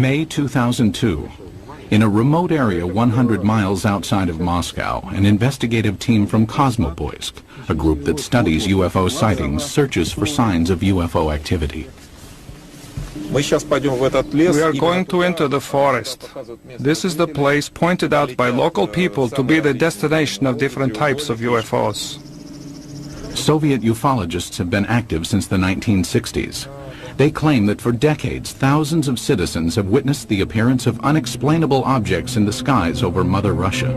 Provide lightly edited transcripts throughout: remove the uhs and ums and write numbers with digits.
May 2002. In a remote area 100 miles outside of Moscow, an investigative team from Kosmopoisk, a group that studies UFO sightings, searches for signs of UFO activity. We are going to enter the forest. This is the place pointed out by local people to be the destination of different types of UFOs. Soviet ufologists have been active since the 1960s. They claim that for decades, thousands of citizens have witnessed the appearance of unexplainable objects in the skies over Mother Russia.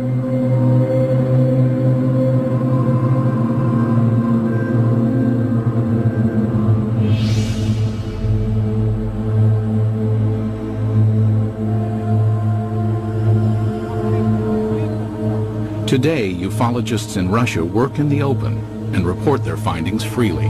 Today, ufologists in Russia work in the open and report their findings freely.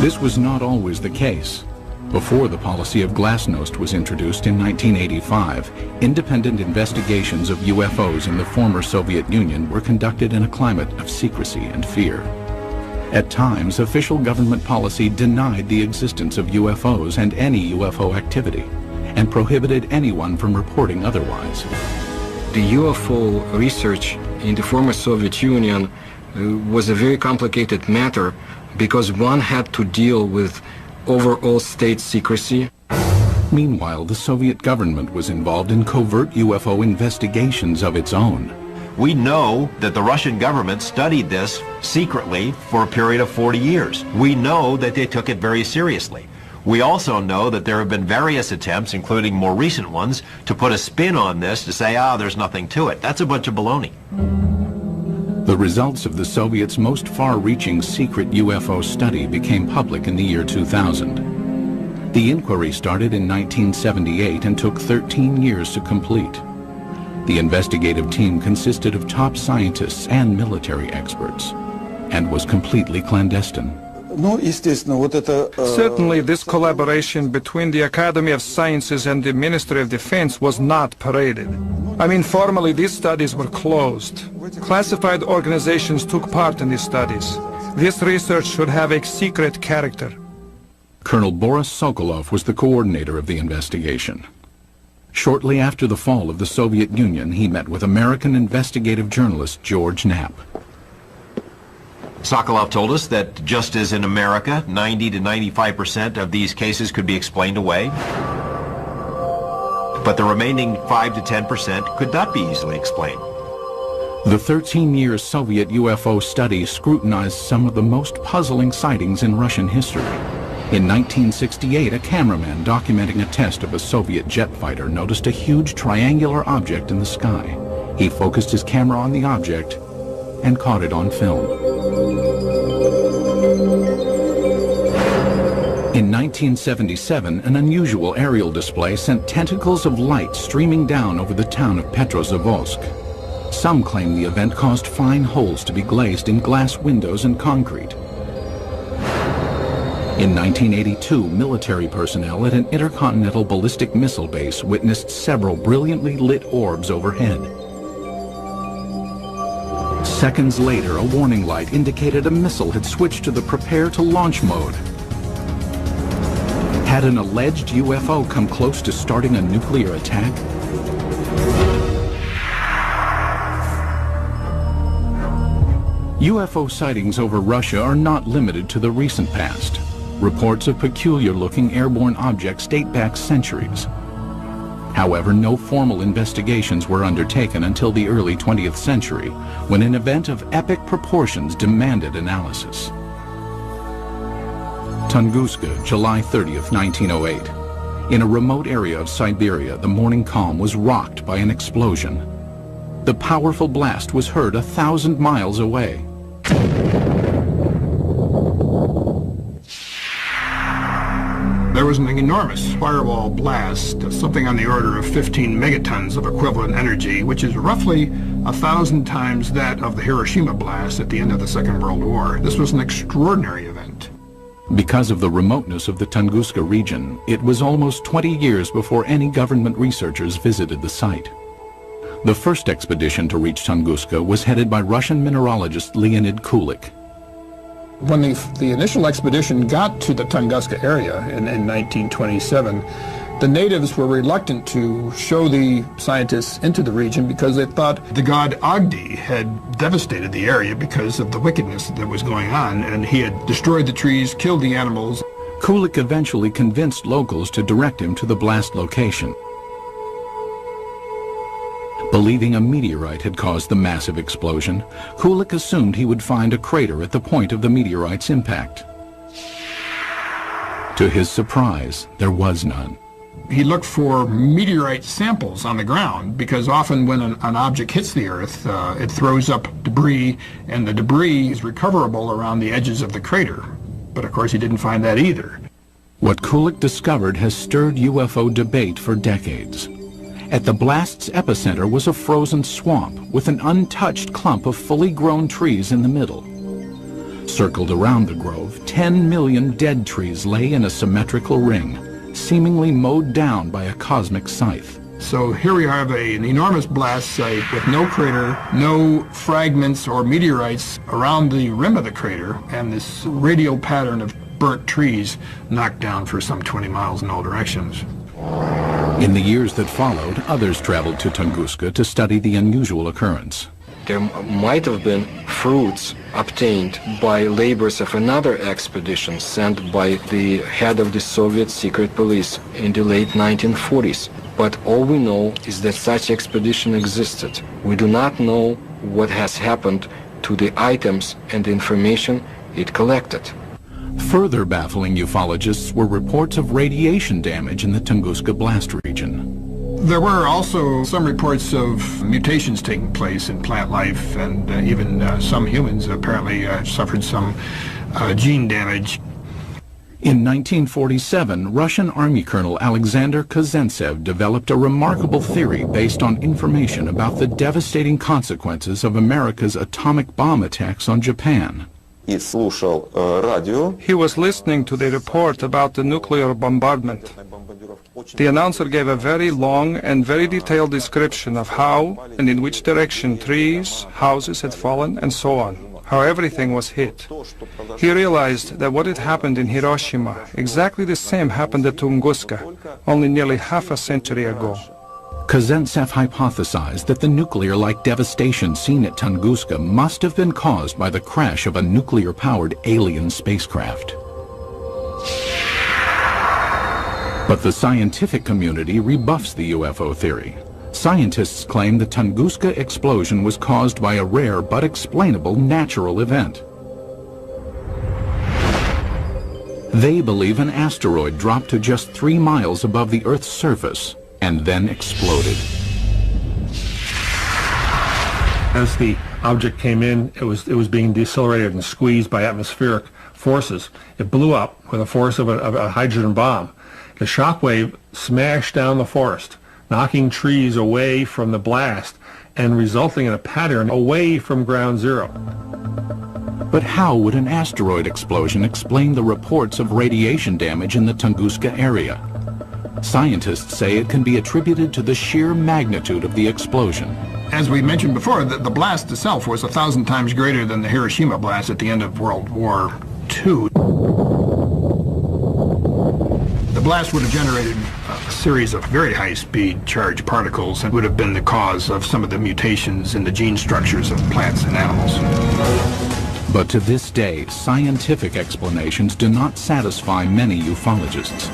This was not always the case. Before the policy of glasnost was introduced in 1985, independent investigations of UFOs in the former Soviet Union were conducted in a climate of secrecy and fear. At times, official government policy denied the existence of UFOs and any UFO activity, and prohibited anyone from reporting otherwise. The UFO research in the former Soviet Union was a very complicated matter because one had to deal with overall state secrecy. Meanwhile, the Soviet government was involved in covert UFO investigations of its own. We know that the Russian government studied this secretly for a period of 40 years. We know that they took it very seriously. We also know that there have been various attempts, including more recent ones, to put a spin on this to say, there's nothing to it. That's a bunch of baloney. The results of the Soviets' most far-reaching secret UFO study became public in the year 2000. The inquiry started in 1978 and took 13 years to complete. The investigative team consisted of top scientists and military experts, and was completely clandestine. Certainly, this collaboration between the Academy of Sciences and the Ministry of Defense was not paraded. I mean, formally, these studies were closed. Classified organizations took part in these studies. This research should have a secret character. Colonel Boris Sokolov was the coordinator of the investigation. Shortly after the fall of the Soviet Union, he met with American investigative journalist George Knapp. Sokolov told us that just as in America, 90 to 95% of these cases could be explained away, but the remaining 5 to 10% could not be easily explained. The 13-year Soviet UFO study scrutinized some of the most puzzling sightings in Russian history. In 1968, a cameraman documenting a test of a Soviet jet fighter noticed a huge triangular object in the sky. He focused his camera on the object and caught it on film. In 1977, an unusual aerial display sent tentacles of light streaming down over the town of Petrozavodsk. Some claim the event caused fine holes to be glazed in glass windows and concrete. In 1982, military personnel at an intercontinental ballistic missile base witnessed several brilliantly lit orbs overhead. Seconds later, a warning light indicated a missile had switched to the prepare to launch mode. Had an alleged UFO come close to starting a nuclear attack? UFO sightings over Russia are not limited to the recent past. Reports of peculiar-looking airborne objects date back centuries. However, no formal investigations were undertaken until the early 20th century, when an event of epic proportions demanded analysis. Tunguska, July 30th, 1908. In a remote area of Siberia, the morning calm was rocked by an explosion. The powerful blast was heard 1,000 miles away. There was an enormous fireball blast, something on the order of 15 megatons of equivalent energy, which is roughly 1,000 times that of the Hiroshima blast at the end of the Second World War. This was an extraordinary event. Because of the remoteness of the Tunguska region, it was almost 20 years before any government researchers visited the site. The first expedition to reach Tunguska was headed by Russian mineralogist Leonid Kulik. When the initial expedition got to the Tunguska area in 1927, the natives were reluctant to show the scientists into the region because they thought the god Agdi had devastated the area because of the wickedness that was going on, and he had destroyed the trees, killed the animals. Kulik eventually convinced locals to direct him to the blast location. Believing a meteorite had caused the massive explosion, Kulik assumed he would find a crater at the point of the meteorite's impact. To his surprise, there was none. He looked for meteorite samples on the ground because often when an object hits the Earth, it throws up debris, and the debris is recoverable around the edges of the crater. But of course he didn't find that either. What Kulik discovered has stirred UFO debate for decades. At the blast's epicenter was a frozen swamp with an untouched clump of fully grown trees in the middle. Circled around the grove, 10 million dead trees lay in a symmetrical ring, seemingly mowed down by a cosmic scythe. So here we have an enormous blast site with no crater, no fragments or meteorites around the rim of the crater, and this radial pattern of burnt trees knocked down for some 20 miles in all directions. In the years that followed, others traveled to Tunguska to study the unusual occurrence. There might have been fruits obtained by labors of another expedition sent by the head of the Soviet secret police in the late 1940s. But all we know is that such expedition existed. We do not know what has happened to the items and the information it collected. Further baffling ufologists were reports of radiation damage in the Tunguska blast region. There were also some reports of mutations taking place in plant life, and even some humans apparently suffered some gene damage. In 1947, Russian Army Colonel Alexander Kazantsev developed a remarkable theory based on information about the devastating consequences of America's atomic bomb attacks on Japan. He was listening to the report about the nuclear bombardment. The announcer gave a very long and very detailed description of how and in which direction trees, houses had fallen, and so on, how everything was hit. He realized that what had happened in Hiroshima, exactly the same happened at Tunguska, only nearly half a century ago. Kazantsev hypothesized that the nuclear-like devastation seen at Tunguska must have been caused by the crash of a nuclear-powered alien spacecraft. But the scientific community rebuffs the UFO theory. Scientists claim the Tunguska explosion was caused by a rare but explainable natural event. They believe an asteroid dropped to just 3 miles above the Earth's surface and then exploded. As the object came in, it was being decelerated and squeezed by atmospheric forces. It blew up with the force of a hydrogen bomb. The shock wave smashed down the forest, knocking trees away from the blast and resulting in a pattern away from ground zero. But how would an asteroid explosion explain the reports of radiation damage in the Tunguska area? Scientists say it can be attributed to the sheer magnitude of the explosion. As we mentioned before, the blast itself was 1,000 times greater than the Hiroshima blast at the end of World War II. The blast would have generated a series of very high-speed charged particles and would have been the cause of some of the mutations in the gene structures of plants and animals. But to this day, scientific explanations do not satisfy many ufologists.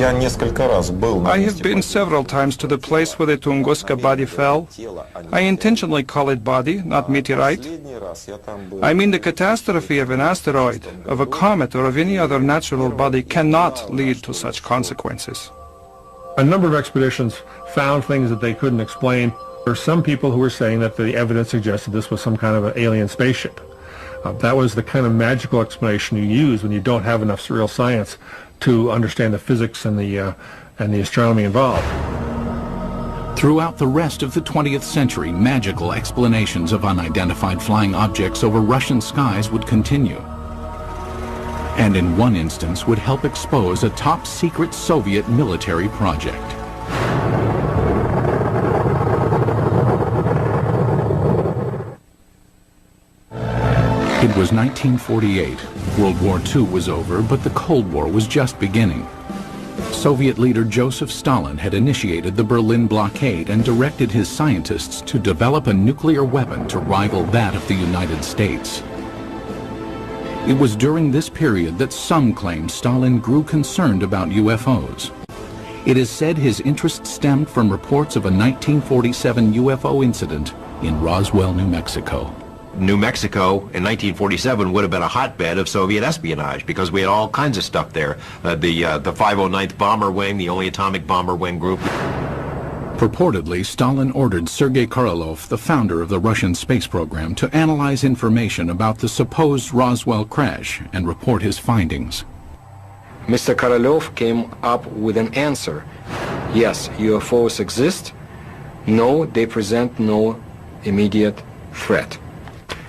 I have been several times to the place where the Tunguska body fell. I intentionally call it body, not meteorite. I mean, the catastrophe of an asteroid, of a comet, or of any other natural body cannot lead to such consequences. A number of expeditions found things that they couldn't explain. There were some people who were saying that the evidence suggested this was some kind of an alien spaceship. That was the kind of magical explanation you use when you don't have enough real science to understand the physics and the astronomy involved. Throughout the rest of the 20th century, magical explanations of unidentified flying objects over Russian skies would continue. And in one instance would help expose a top-secret Soviet military project. It was 1948. World War II was over, but the Cold War was just beginning. Soviet leader Joseph Stalin had initiated the Berlin blockade and directed his scientists to develop a nuclear weapon to rival that of the United States. It was during this period that some claim Stalin grew concerned about UFOs. It is said his interest stemmed from reports of a 1947 UFO incident in Roswell, New Mexico. New Mexico in 1947 would have been a hotbed of Soviet espionage because we had all kinds of stuff there. The 509th Bomber Wing, the only atomic bomber wing group. Purportedly, Stalin ordered Sergei Korolev, the founder of the Russian space program, to analyze information about the supposed Roswell crash and report his findings. Mr. Korolev came up with an answer. Yes, UFOs exist. No, they present no immediate threat.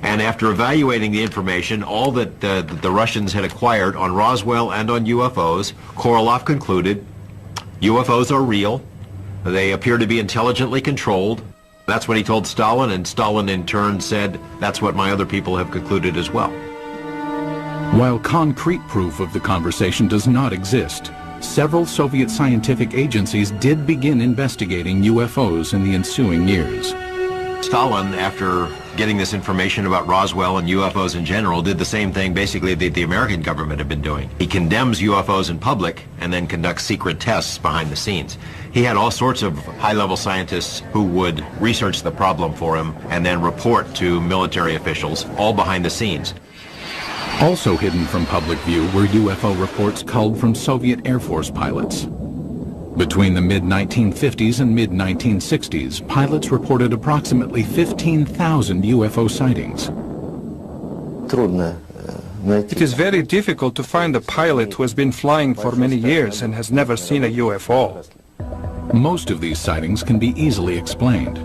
And after evaluating the information, all that the Russians had acquired on Roswell and on UFOs, Korolev concluded UFOs are real. They appear to be intelligently controlled. That's what he told Stalin, and Stalin in turn said, that's what my other people have concluded as well. While concrete proof of the conversation does not exist, several Soviet scientific agencies did begin investigating UFOs in the ensuing years. Stalin, after getting this information about Roswell and UFOs in general, did the same thing basically that the American government had been doing. He condemns UFOs in public and then conducts secret tests behind the scenes. He had all sorts of high-level scientists who would research the problem for him and then report to military officials, all behind the scenes. Also hidden from public view were UFO reports culled from Soviet Air Force pilots. Between the mid-1950s and mid-1960s, pilots reported approximately 15,000 UFO sightings. It is very difficult to find a pilot who has been flying for many years and has never seen a UFO. Most of these sightings can be easily explained.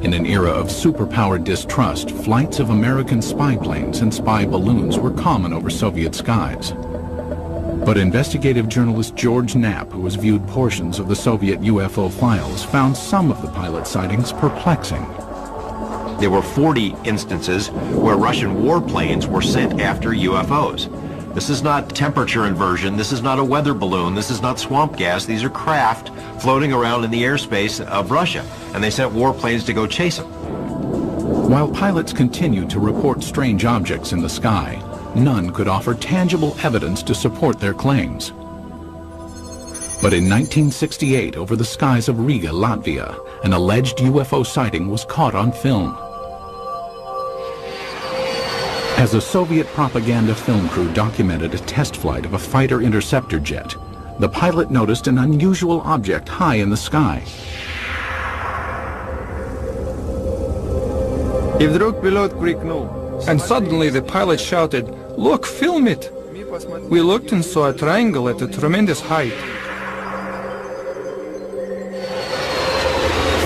In an era of superpower distrust, flights of American spy planes and spy balloons were common over Soviet skies. But investigative journalist George Knapp, who has viewed portions of the Soviet UFO files, found some of the pilot sightings perplexing. There were 40 instances where Russian warplanes were sent after UFOs. This is not temperature inversion, this is not a weather balloon, this is not swamp gas, these are craft floating around in the airspace of Russia, and they sent warplanes to go chase them. While pilots continued to report strange objects in the sky, none could offer tangible evidence to support their claims. But in 1968, over the skies of Riga, Latvia, an alleged UFO sighting was caught on film. As a Soviet propaganda film crew documented a test flight of a fighter interceptor jet, the pilot noticed an unusual object high in the sky. And suddenly the pilot shouted, "Look, film it!" We looked and saw a triangle at a tremendous height.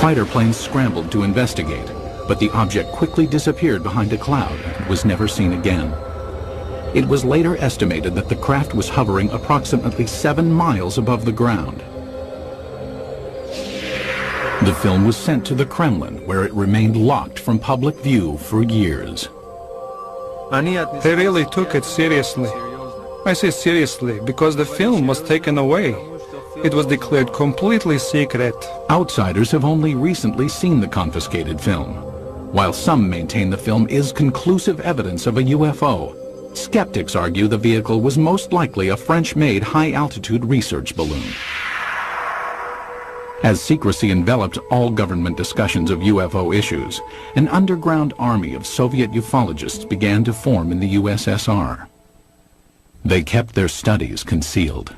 Fighter planes scrambled to investigate, but the object quickly disappeared behind a cloud and was never seen again. It was later estimated that the craft was hovering approximately 7 miles above the ground. The film was sent to the Kremlin, where it remained locked from public view for years. They really took it seriously. I say seriously because the film was taken away. It was declared completely secret. Outsiders have only recently seen the confiscated film. While some maintain the film is conclusive evidence of a UFO, skeptics argue the vehicle was most likely a French-made high-altitude research balloon. As secrecy enveloped all government discussions of UFO issues, an underground army of Soviet ufologists began to form in the USSR. They kept their studies concealed.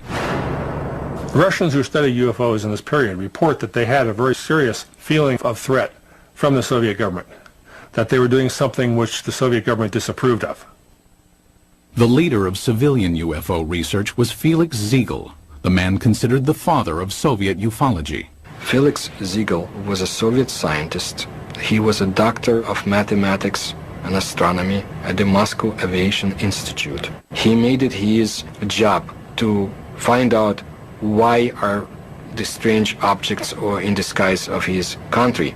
Russians who study UFOs in this period report that they had a very serious feeling of threat from the Soviet government, that they were doing something which the Soviet government disapproved of. The leader of civilian UFO research was Felix Ziegel, the man considered the father of Soviet ufology. Felix Ziegel was a Soviet scientist. He was a doctor of mathematics and astronomy at the Moscow Aviation Institute. He made it his job to find out why are the strange objects or in the skies of his country.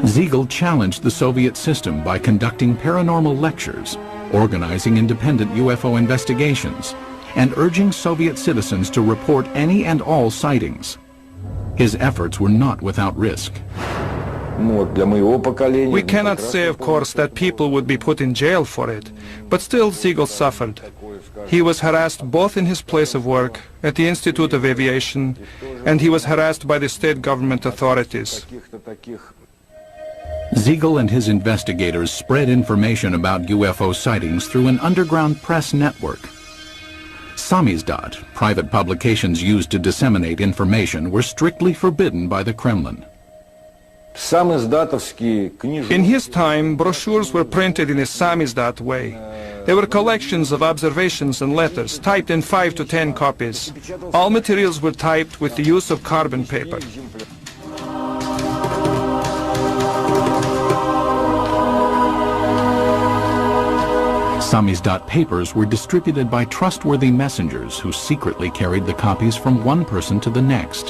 Siegel challenged the Soviet system by conducting paranormal lectures, organizing independent UFO investigations, and urging Soviet citizens to report any and all sightings. His efforts were not without risk. We cannot say, of course, that people would be put in jail for it, but still Siegel suffered. He was harassed both in his place of work, at the Institute of Aviation, and he was harassed by the state government authorities. Siegel and his investigators spread information about UFO sightings through an underground press network. Samizdat, private publications used to disseminate information, were strictly forbidden by the Kremlin. In his time, brochures were printed in a samizdat way. They were collections of observations and letters, typed in 5 to 10 copies. All materials were typed with the use of carbon paper. Samizdat papers were distributed by trustworthy messengers who secretly carried the copies from one person to the next.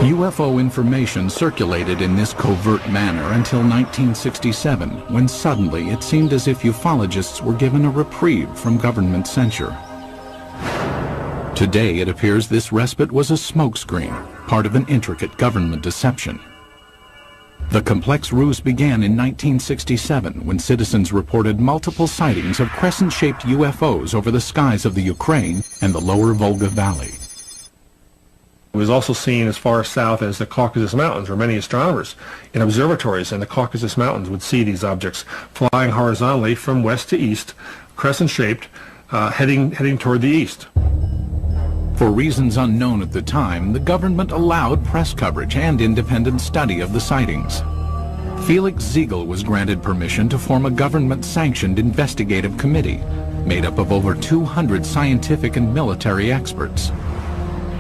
UFO information circulated in this covert manner until 1967, when suddenly it seemed as if ufologists were given a reprieve from government censure. Today it appears this respite was a smokescreen, part of an intricate government deception. The complex ruse began in 1967 when citizens reported multiple sightings of crescent-shaped UFOs over the skies of the Ukraine and the lower Volga Valley. It was also seen as far south as the Caucasus Mountains, where many astronomers in observatories in the Caucasus Mountains would see these objects flying horizontally from west to east, crescent-shaped, heading toward the east. For reasons unknown at the time, the government allowed press coverage and independent study of the sightings. Felix Siegel was granted permission to form a government-sanctioned investigative committee made up of over 200 scientific and military experts.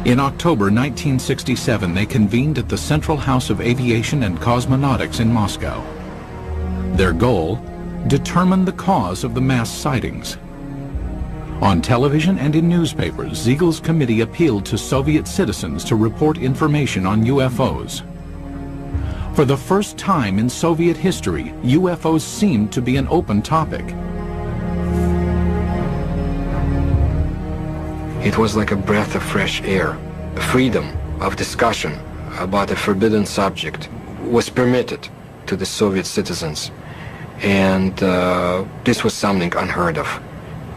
In October 1967, they convened at the Central House of Aviation and Cosmonautics in Moscow. Their goal? Determine the cause of the mass sightings. On television and in newspapers, Siegel's committee appealed to Soviet citizens to report information on UFOs. For the first time in Soviet history, UFOs seemed to be an open topic. It was like a breath of fresh air. Freedom of discussion about a forbidden subject was permitted to the Soviet citizens, and this was something unheard of.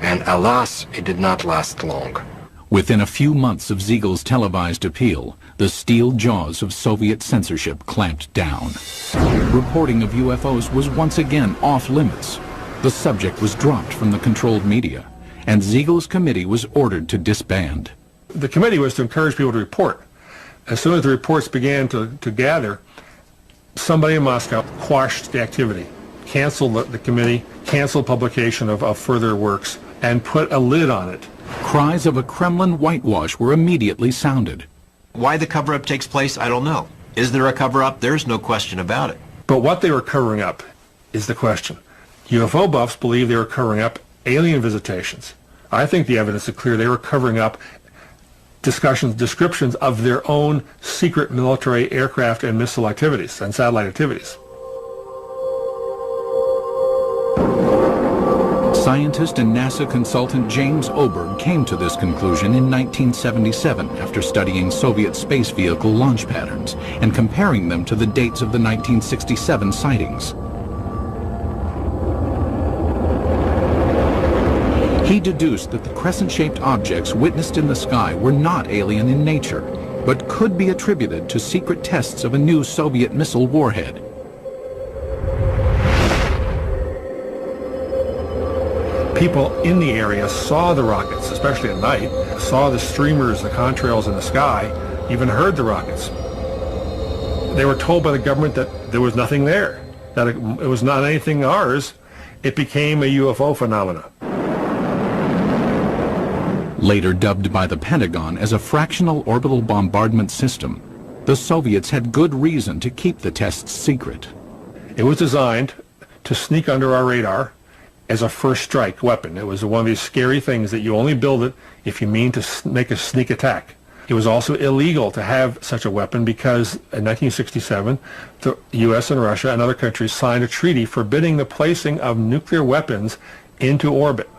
And alas, it did not last long. Within a few months of Siegel's televised appeal, the steel jaws of Soviet censorship clamped down. Reporting of UFOs was once again off limits. The subject was dropped from the controlled media, and Siegel's committee was ordered to disband. The committee was to encourage people to report. As soon as the reports began to gather, somebody in Moscow quashed the activity, canceled the committee, canceled publication of further works, and put a lid on it. Cries of a Kremlin whitewash were immediately sounded. Why the cover-up takes place, I don't know. Is there a cover-up? There's no question about it. But what they were covering up is the question. UFO buffs believe they were covering up alien visitations. I think the evidence is clear they were covering up descriptions of their own secret military aircraft and missile activities and satellite activities. Scientist and NASA consultant James Oberg came to this conclusion in 1977 after studying Soviet space vehicle launch patterns and comparing them to the dates of the 1967 sightings. He deduced that the crescent-shaped objects witnessed in the sky were not alien in nature, but could be attributed to secret tests of a new Soviet missile warhead. People in the area saw the rockets, especially at night, saw the streamers, the contrails in the sky, even heard the rockets. They were told by the government that there was nothing there, that it was not anything ours. It became a UFO phenomenon. Later dubbed by the Pentagon as a fractional orbital bombardment system, the Soviets had good reason to keep the tests secret. It was designed to sneak under our radar as a first strike weapon. It was one of these scary things that you only build it if you mean to make a sneak attack. It was also illegal to have such a weapon because in 1967, the U.S. and Russia and other countries signed a treaty forbidding the placing of nuclear weapons into orbit.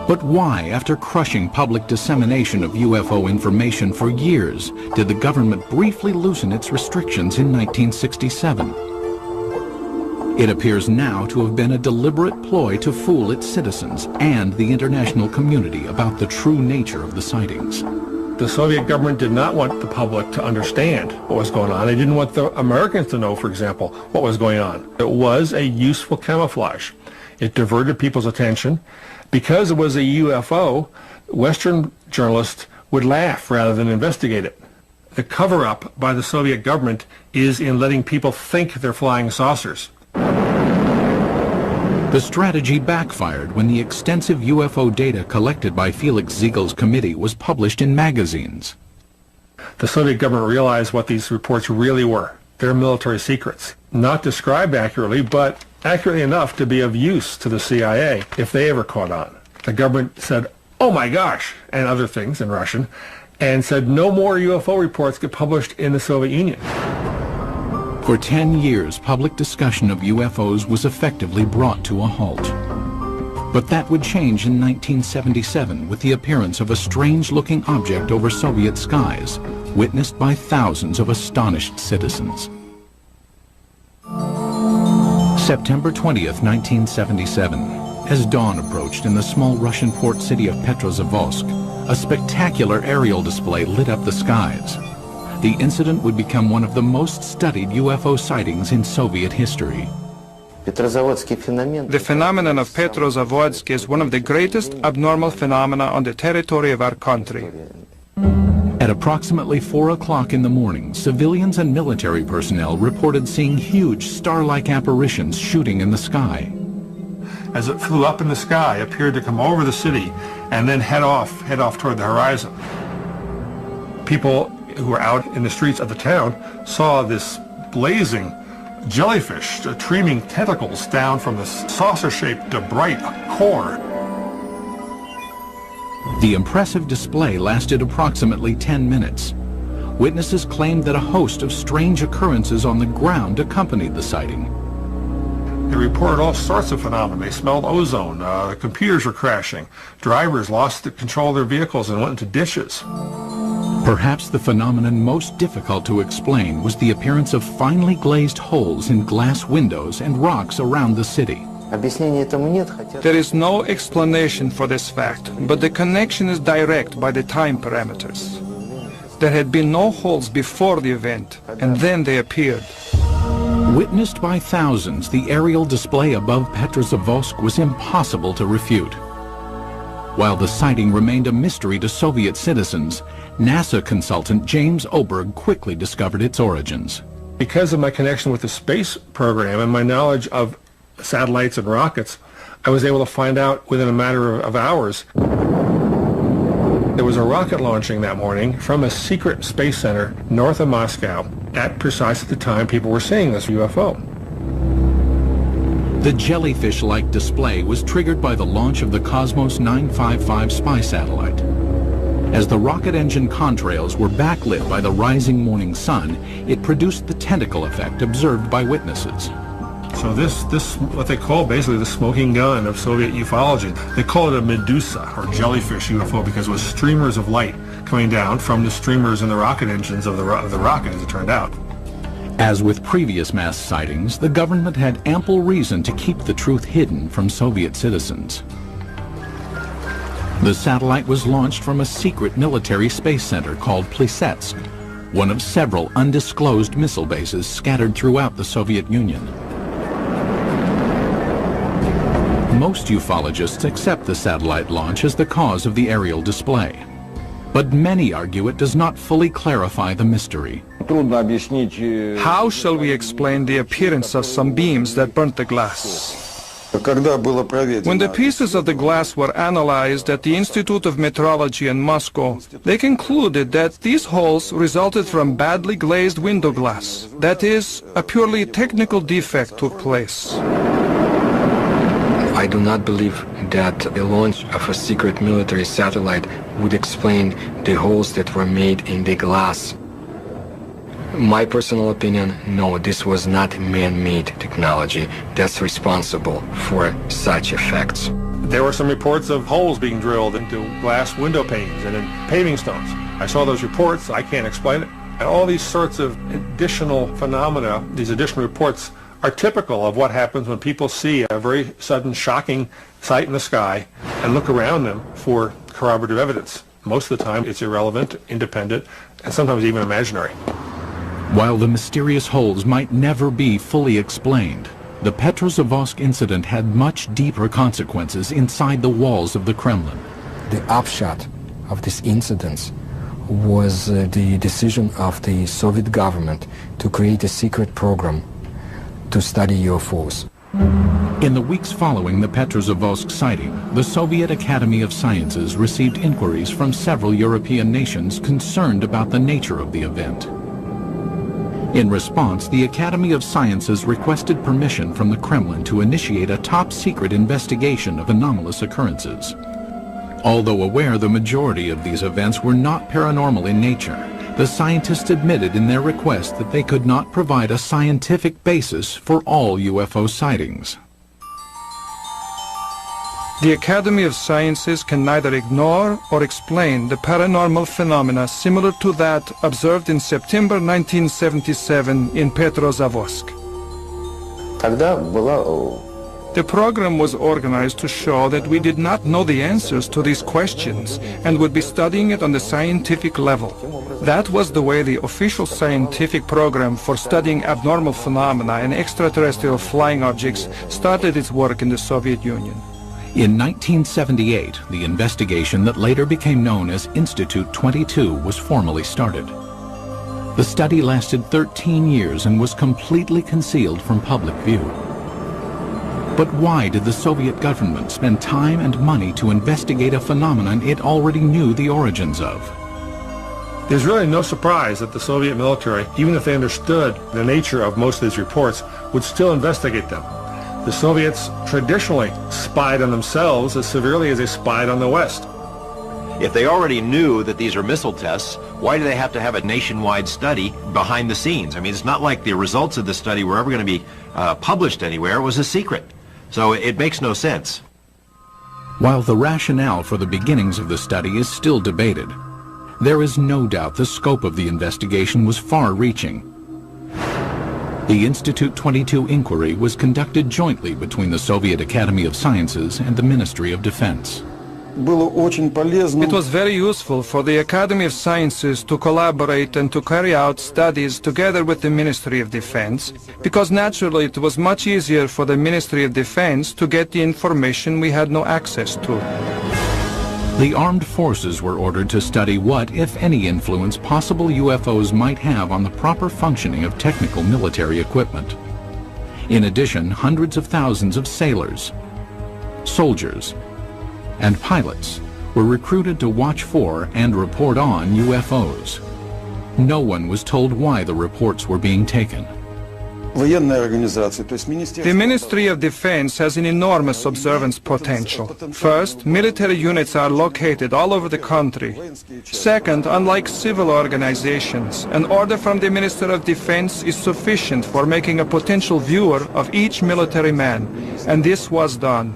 But why, after crushing public dissemination of UFO information for years, did the government briefly loosen its restrictions in 1967? It appears now to have been a deliberate ploy to fool its citizens and the international community about the true nature of the sightings. The Soviet government did not want the public to understand what was going on. They didn't want the Americans to know, for example, what was going on. It was a useful camouflage. It diverted people's attention. Because it was a UFO, Western journalists would laugh rather than investigate it. The cover-up by the Soviet government is in letting people think they're flying saucers. The strategy backfired when the extensive UFO data collected by Felix Ziegel's committee was published in magazines. The Soviet government realized what these reports really were. They're military secrets. Not described accurately, but accurately enough to be of use to the CIA if they ever caught on. The government said, "Oh my gosh," and other things in Russian, and said no more UFO reports get published in the Soviet Union. For 10 years, public discussion of UFOs was effectively brought to a halt. But that would change in 1977 with the appearance of a strange-looking object over Soviet skies, witnessed by thousands of astonished citizens. September 20th, 1977. As dawn approached in the small Russian port city of Petrozavodsk, a spectacular aerial display lit up the skies. The incident would become one of the most studied UFO sightings in Soviet history. The phenomenon of Petrozavodsk is one of the greatest abnormal phenomena on the territory of our country. At approximately 4 o'clock in the morning, civilians and military personnel reported seeing huge star-like apparitions shooting in the sky. As it flew up in the sky, appeared to come over the city and then head off toward the horizon. People who were out in the streets of the town saw this blazing jellyfish streaming tentacles down from the saucer-shaped bright core. The impressive display lasted approximately 10 minutes. Witnesses claimed that a host of strange occurrences on the ground accompanied the sighting. They reported all sorts of phenomena. They smelled ozone, computers were crashing, drivers lost control of their vehicles and went into ditches. Perhaps the phenomenon most difficult to explain was the appearance of finely glazed holes in glass windows and rocks around the city. There is no explanation for this fact, but the connection is direct by the time parameters. There had been no holes before the event, and then they appeared. Witnessed by thousands, the aerial display above Petrozavodsk was impossible to refute. While the sighting remained a mystery to Soviet citizens, NASA consultant James Oberg quickly discovered its origins. Because of my connection with the space program and my knowledge of satellites and rockets, I was able to find out within a matter of hours. There was a rocket launching that morning from a secret space center north of Moscow at precisely the time people were seeing this UFO. The jellyfish-like display was triggered by the launch of the Cosmos 955 spy satellite. As the rocket engine contrails were backlit by the rising morning sun, it produced the tentacle effect observed by witnesses. So this what they call basically the smoking gun of Soviet ufology. They call it a Medusa, or jellyfish UFO, because it was streamers of light coming down from the streamers in the rocket engines of the rocket, as it turned out. As with previous mass sightings, the government had ample reason to keep the truth hidden from Soviet citizens. The satellite was launched from a secret military space center called Plesetsk, one of several undisclosed missile bases scattered throughout the Soviet Union. Most ufologists accept the satellite launch as the cause of the aerial display. But many argue it does not fully clarify the mystery. How shall we explain the appearance of some beams that burnt the glass? When the pieces of the glass were analyzed at the Institute of Metrology in Moscow, they concluded that these holes resulted from badly glazed window glass. That is, a purely technical defect took place. I I do not believe that the launch of a secret military satellite would explain the holes that were made in the glass. My personal opinion, no, this was not man-made technology that's responsible for such effects. There were some reports of holes being drilled into glass window panes and in paving stones. I saw those reports. I can't explain it. And all these sorts of additional phenomena, these additional reports, are typical of what happens when people see a very sudden, shocking sight in the sky and look around them for corroborative evidence. Most of the time, it's irrelevant, independent, and sometimes even imaginary. While the mysterious holes might never be fully explained, the Petrozavodsk incident had much deeper consequences inside the walls of the Kremlin. The upshot of this incident was the decision of the Soviet government to create a secret program to study UFOs. In the weeks following the Petrozavodsk sighting, the Soviet Academy of Sciences received inquiries from several European nations concerned about the nature of the event. In response, the Academy of Sciences requested permission from the Kremlin to initiate a top-secret investigation of anomalous occurrences. Although aware the majority of these events were not paranormal in nature, the scientists admitted in their request that they could not provide a scientific basis for all UFO sightings. The Academy of Sciences can neither ignore or explain the paranormal phenomena similar to that observed in September 1977 in Petrozavodsk. The program was organized to show that we did not know the answers to these questions and would be studying it on the scientific level. That was the way the official scientific program for studying abnormal phenomena and extraterrestrial flying objects started its work in the Soviet Union. In 1978, the investigation that later became known as Institute 22 was formally started. The study lasted 13 years and was completely concealed from public view. But why did the Soviet government spend time and money to investigate a phenomenon it already knew the origins of? There's really no surprise that the Soviet military, even if they understood the nature of most of these reports, would still investigate them. The Soviets traditionally spied on themselves as severely as they spied on the West. If they already knew that these are missile tests, why do they have to have a nationwide study behind the scenes? I mean, it's not like the results of the study were ever going to be published anywhere. It was a secret. So it makes no sense. While the rationale for the beginnings of the study is still debated, there is no doubt the scope of the investigation was far-reaching. The Institute 22 inquiry was conducted jointly between the Soviet Academy of Sciences and the Ministry of Defense. It was very useful for the Academy of Sciences to collaborate and to carry out studies together with the Ministry of Defense, because naturally it was much easier for the Ministry of Defense to get the information we had no access to. The armed forces were ordered to study what, if any, influence possible UFOs might have on the proper functioning of technical military equipment. In addition, hundreds of thousands of sailors, soldiers, and pilots were recruited to watch for and report on UFOs. No one was told why the reports were being taken. The Ministry of Defense has an enormous observance potential. First, military units are located all over the country. Second, unlike civil organizations, an order from the Minister of Defense is sufficient for making a potential viewer of each military man, and this was done.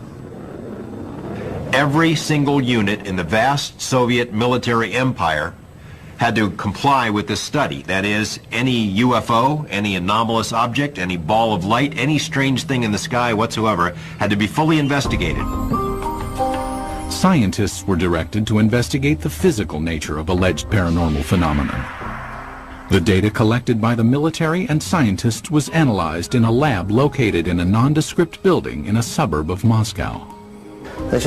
Every single unit in the vast Soviet military empire had to comply with this study. That is, any UFO, any anomalous object, any ball of light, any strange thing in the sky whatsoever had to be fully investigated. Scientists were directed to investigate the physical nature of alleged paranormal phenomena. The data collected by the military and scientists was analyzed in a lab located in a nondescript building in a suburb of Moscow. The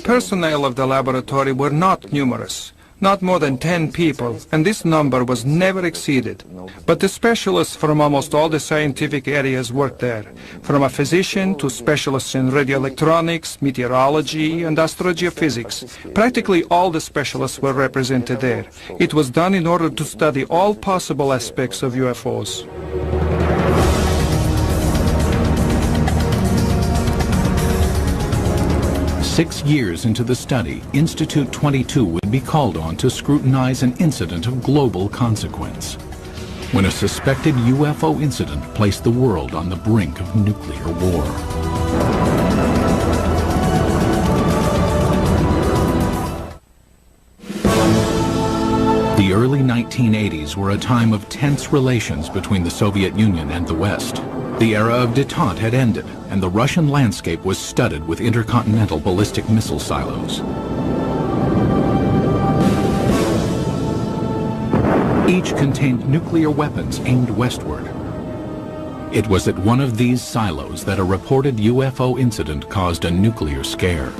personnel of the laboratory were not numerous. Not more than 10 people, and this number was never exceeded. But the specialists from almost all the scientific areas worked there, from a physician to specialists in radioelectronics, meteorology, and astrogeophysics. Practically all the specialists were represented there. It was done in order to study all possible aspects of UFOs. 6 years into the study, Institute 22 would be called on to scrutinize an incident of global consequence, when a suspected UFO incident placed the world on the brink of nuclear war. The early 1980s were a time of tense relations between the Soviet Union and the West. The era of détente had ended, and the Russian landscape was studded with intercontinental ballistic missile silos. Each contained nuclear weapons aimed westward. It was at one of these silos that a reported UFO incident caused a nuclear scare.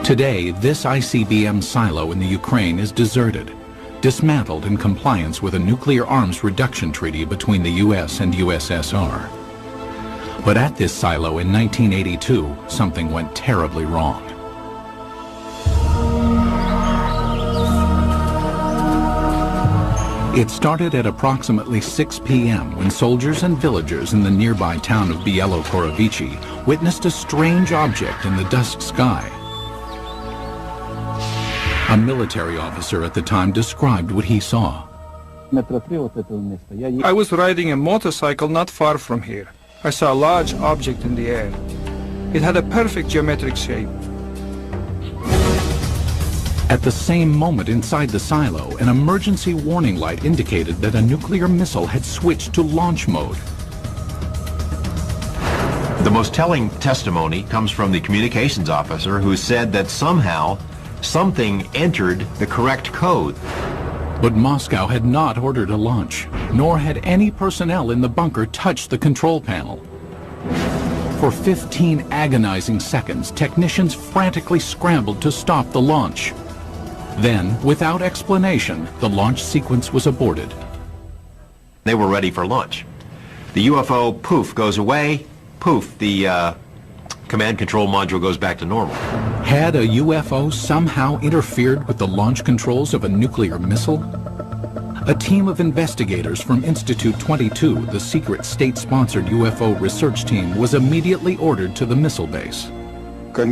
Today, this ICBM silo in the Ukraine is deserted, dismantled in compliance with a nuclear arms reduction treaty between the US and USSR. But at this silo in 1982, something went terribly wrong. It started at approximately 6 p.m. when soldiers and villagers in the nearby town of Bielo-Korovichi witnessed a strange object in the dusk sky. A military officer at the time described what he saw. I was riding a motorcycle not far from here. I saw a large object in the air. It had a perfect geometric shape. At the same moment inside the silo, an emergency warning light indicated that a nuclear missile had switched to launch mode. The most telling testimony comes from the communications officer who said that somehow something entered the correct code. But Moscow had not ordered a launch, nor had any personnel in the bunker touched the control panel. For 15 agonizing seconds, technicians frantically scrambled to stop the launch. Then, without explanation, the launch sequence was aborted. They were ready for launch. The UFO, poof, goes away. Poof, the command control module goes back to normal. Had a UFO somehow interfered with the launch controls of a nuclear missile? A team of investigators from Institute 22, the secret state-sponsored UFO research team, was immediately ordered to the missile base. They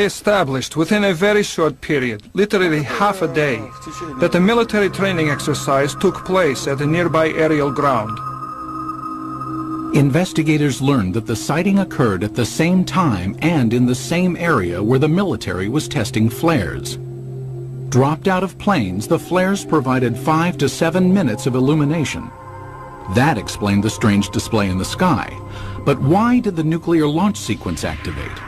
established within a very short period, literally half a day, that a military training exercise took place at a nearby aerial ground. Investigators learned that the sighting occurred at the same time and in the same area where the military was testing flares. Dropped out of planes, the flares provided 5 to 7 minutes of illumination. That explained the strange display in the sky. But why did the nuclear launch sequence activate?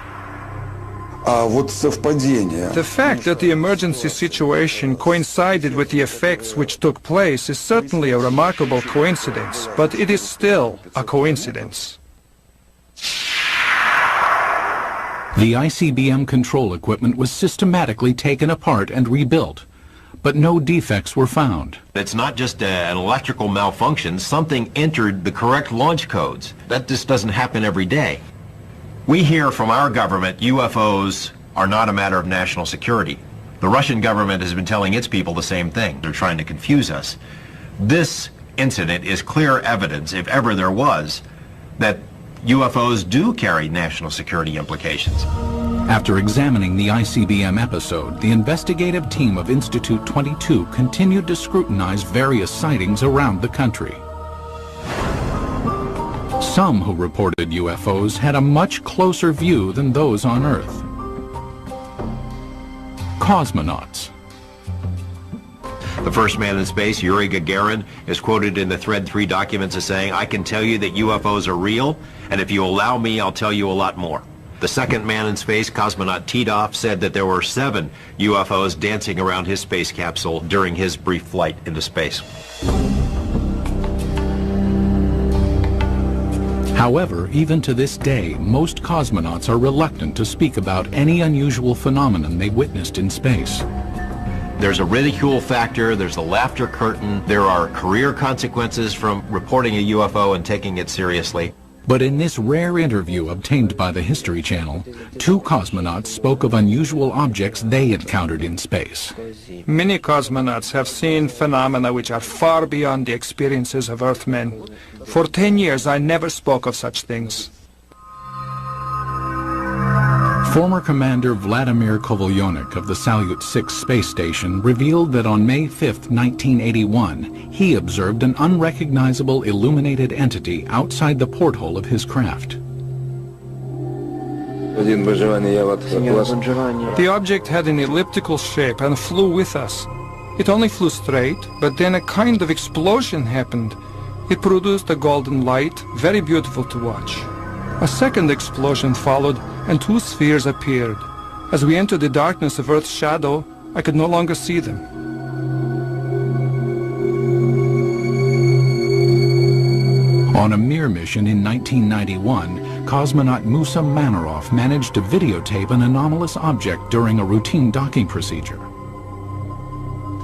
The fact that the emergency situation coincided with the effects which took place is certainly a remarkable coincidence, but it is still a coincidence. The ICBM control equipment was systematically taken apart and rebuilt, but no defects were found. It's not just an electrical malfunction. Something entered the correct launch codes. That just doesn't happen every day. We hear from our government UFOs are not a matter of national security. The Russian government has been telling its people the same thing. They're trying to confuse us. This incident is clear evidence, if ever there was, that UFOs do carry national security implications. After examining the ICBM episode, the investigative team of Institute 22 continued to scrutinize various sightings around the country. Some who reported UFOs had a much closer view than those on Earth. Cosmonauts. The first man in space, Yuri Gagarin, is quoted in the Thread 3 documents as saying, "I can tell you that UFOs are real, and if you allow me, I'll tell you a lot more." The second man in space, cosmonaut Titov, said that there were 7 UFOs dancing around his space capsule during his brief flight into space. However, even to this day, most cosmonauts are reluctant to speak about any unusual phenomenon they witnessed in space. There's a ridicule factor, there's a laughter curtain, there are career consequences from reporting a UFO and taking it seriously. But in this rare interview obtained by the History Channel, 2 cosmonauts spoke of unusual objects they encountered in space. Many cosmonauts have seen phenomena which are far beyond the experiences of Earthmen. For 10 years I never spoke of such things. Former Commander Vladimir Kovalyonik of the Salyut 6 space station revealed that on May 5, 1981, he observed an unrecognizable illuminated entity outside the porthole of his craft. The object had an elliptical shape and flew with us. It only flew straight, but then a kind of explosion happened. It produced a golden light, very beautiful to watch. A second explosion followed, and two spheres appeared. As we entered the darkness of Earth's shadow, I could no longer see them. On a Mir mission in 1991, cosmonaut Musa Manarov managed to videotape an anomalous object during a routine docking procedure.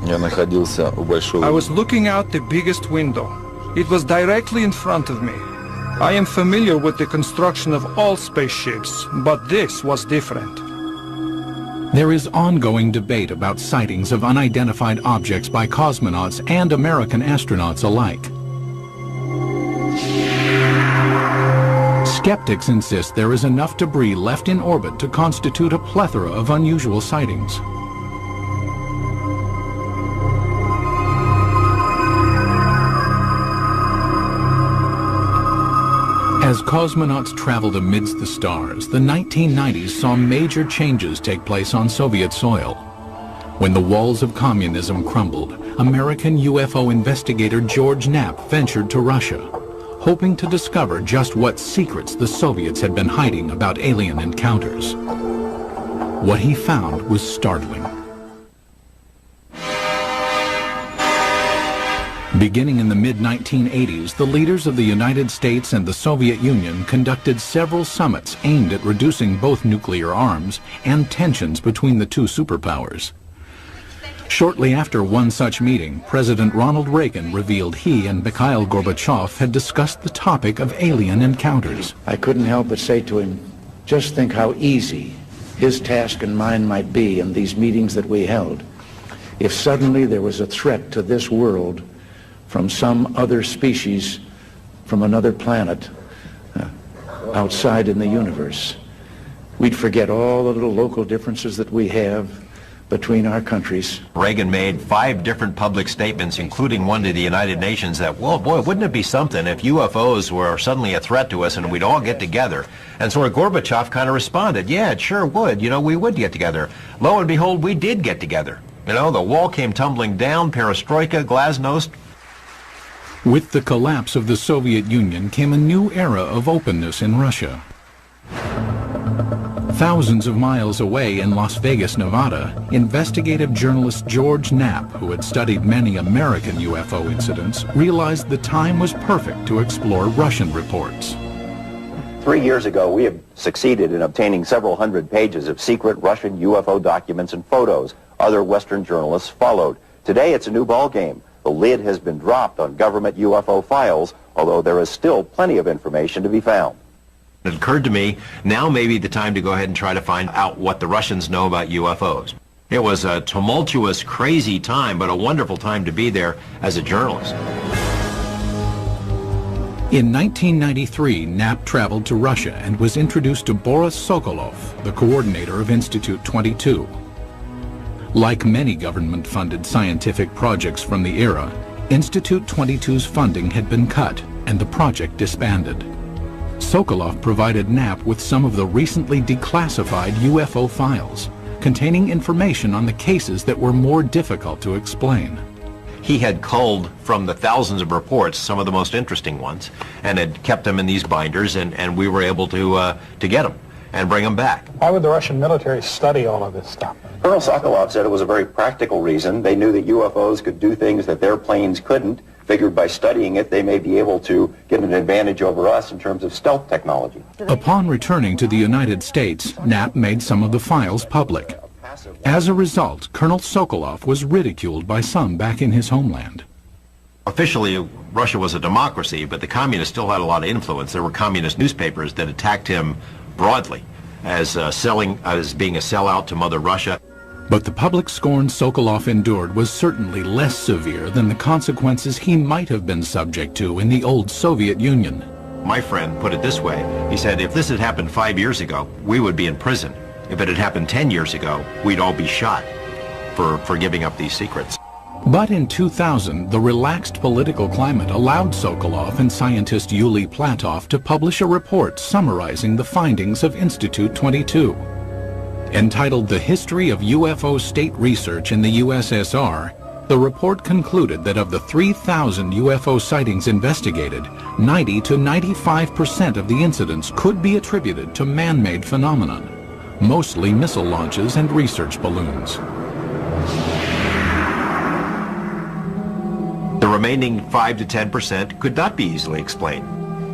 I was looking out the biggest window. It was directly in front of me. I am familiar with the construction of all spaceships, but this was different. There is ongoing debate about sightings of unidentified objects by cosmonauts and American astronauts alike. Skeptics insist there is enough debris left in orbit to constitute a plethora of unusual sightings. As cosmonauts traveled amidst the stars, the 1990s saw major changes take place on Soviet soil. When the walls of communism crumbled, American UFO investigator George Knapp ventured to Russia, hoping to discover just what secrets the Soviets had been hiding about alien encounters. What he found was startling. Beginning in the mid-1980s, the leaders of the United States and the Soviet Union conducted several summits aimed at reducing both nuclear arms and tensions between the two superpowers. Shortly after one such meeting, President Ronald Reagan revealed he and Mikhail Gorbachev had discussed the topic of alien encounters. I couldn't help but say to him, just think how easy his task and mine might be in these meetings that we held if suddenly there was a threat to this world from some other species, from another planet, outside in the universe. We'd forget all the little local differences that we have between our countries. Reagan made 5 different public statements, including one to the United Nations, that, well, boy, wouldn't it be something if UFOs were suddenly a threat to us and we'd all get together? And so Gorbachev kind of responded, yeah, it sure would. You know, we would get together. Lo and behold, we did get together. You know, the wall came tumbling down, perestroika, glasnost. With the collapse of the Soviet Union came a new era of openness in Russia. Thousands of miles away in Las Vegas, Nevada, investigative journalist George Knapp, who had studied many American UFO incidents, realized the time was perfect to explore Russian reports. 3 years ago, we have succeeded in obtaining several hundred pages of secret Russian UFO documents and photos. Other Western journalists followed. Today, it's a new ballgame. The lid has been dropped on government UFO files, although there is still plenty of information to be found. It occurred to me, now may be the time to go ahead and try to find out what the Russians know about UFOs. It was a tumultuous, crazy time, but a wonderful time to be there as a journalist. In 1993, Knapp traveled to Russia and was introduced to Boris Sokolov, the coordinator of Institute 22. Like many government-funded scientific projects from the era, Institute 22's funding had been cut and the project disbanded. Sokolov provided Knapp with some of the recently declassified UFO files, containing information on the cases that were more difficult to explain. He had culled from the thousands of reports some of the most interesting ones and had kept them in these binders, and we were able to get them and bring them back. Why would the Russian military study all of this stuff? Colonel Sokolov said it was a very practical reason. They knew that UFOs could do things that their planes couldn't. Figured by studying it, they may be able to get an advantage over us in terms of stealth technology. Upon returning to the United States, Knapp made some of the files public. As a result, Colonel Sokolov was ridiculed by some back in his homeland. Officially, Russia was a democracy, but the communists still had a lot of influence. There were communist newspapers that attacked him broadly as being a sellout to Mother Russia. But the public scorn Sokolov endured was certainly less severe than the consequences he might have been subject to in the old Soviet Union. My friend put it this way. He said, if this had happened 5 years ago, we would be in prison. If it had happened 10 years ago, we'd all be shot for giving up these secrets. But in 2000, the relaxed political climate allowed Sokolov and scientist Yuli Platov to publish a report summarizing the findings of Institute 22. Entitled The History of UFO State Research in the USSR, the report concluded that of the 3,000 UFO sightings investigated, 90 to 95% of the incidents could be attributed to man-made phenomenon, mostly missile launches and research balloons. The remaining 5 to 10% could not be easily explained.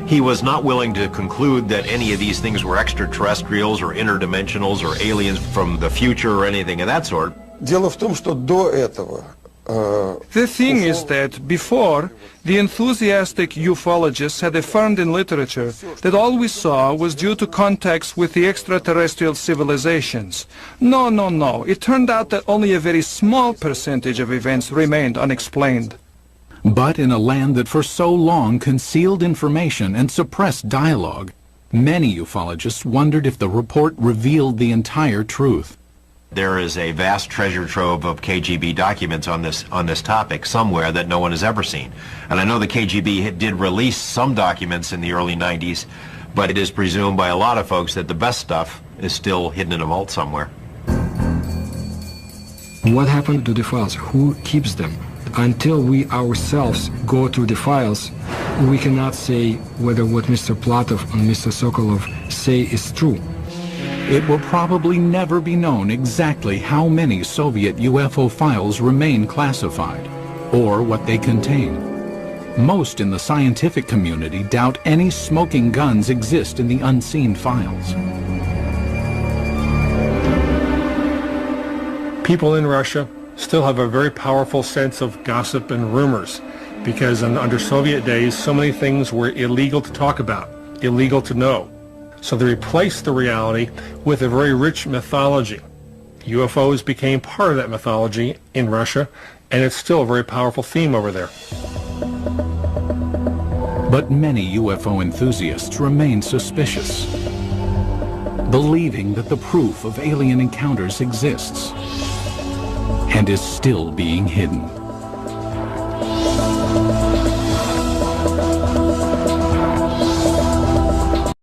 He was not willing to conclude that any of these things were extraterrestrials or interdimensionals or aliens from the future or anything of that sort. The thing is that before, the enthusiastic ufologists had affirmed in literature that all we saw was due to contacts with the extraterrestrial civilizations. No, no, no. It turned out that only a very small percentage of events remained unexplained. But in a land that for so long concealed information and suppressed dialogue, many ufologists wondered if the report revealed the entire truth. There is a vast treasure trove of KGB documents on this topic somewhere that no one has ever seen. And I know the KGB did release some documents in the early 90s, but it is presumed by a lot of folks that the best stuff is still hidden in a vault somewhere. What happened to the files? Who keeps them? Until we ourselves go through the files, we cannot say whether what Mr. Platov and Mr. Sokolov say is true. It will probably never be known exactly how many Soviet UFO files remain classified, or what they contain. Most in the scientific community doubt any smoking guns exist in the unseen files. People in Russia still have a very powerful sense of gossip and rumors, because under Soviet days, so many things were illegal to talk about, illegal to know. So they replaced the reality with a very rich mythology. UFOs became part of that mythology in Russia, and it's still a very powerful theme over there. But many UFO enthusiasts remain suspicious, believing that the proof of alien encounters exists and is still being hidden.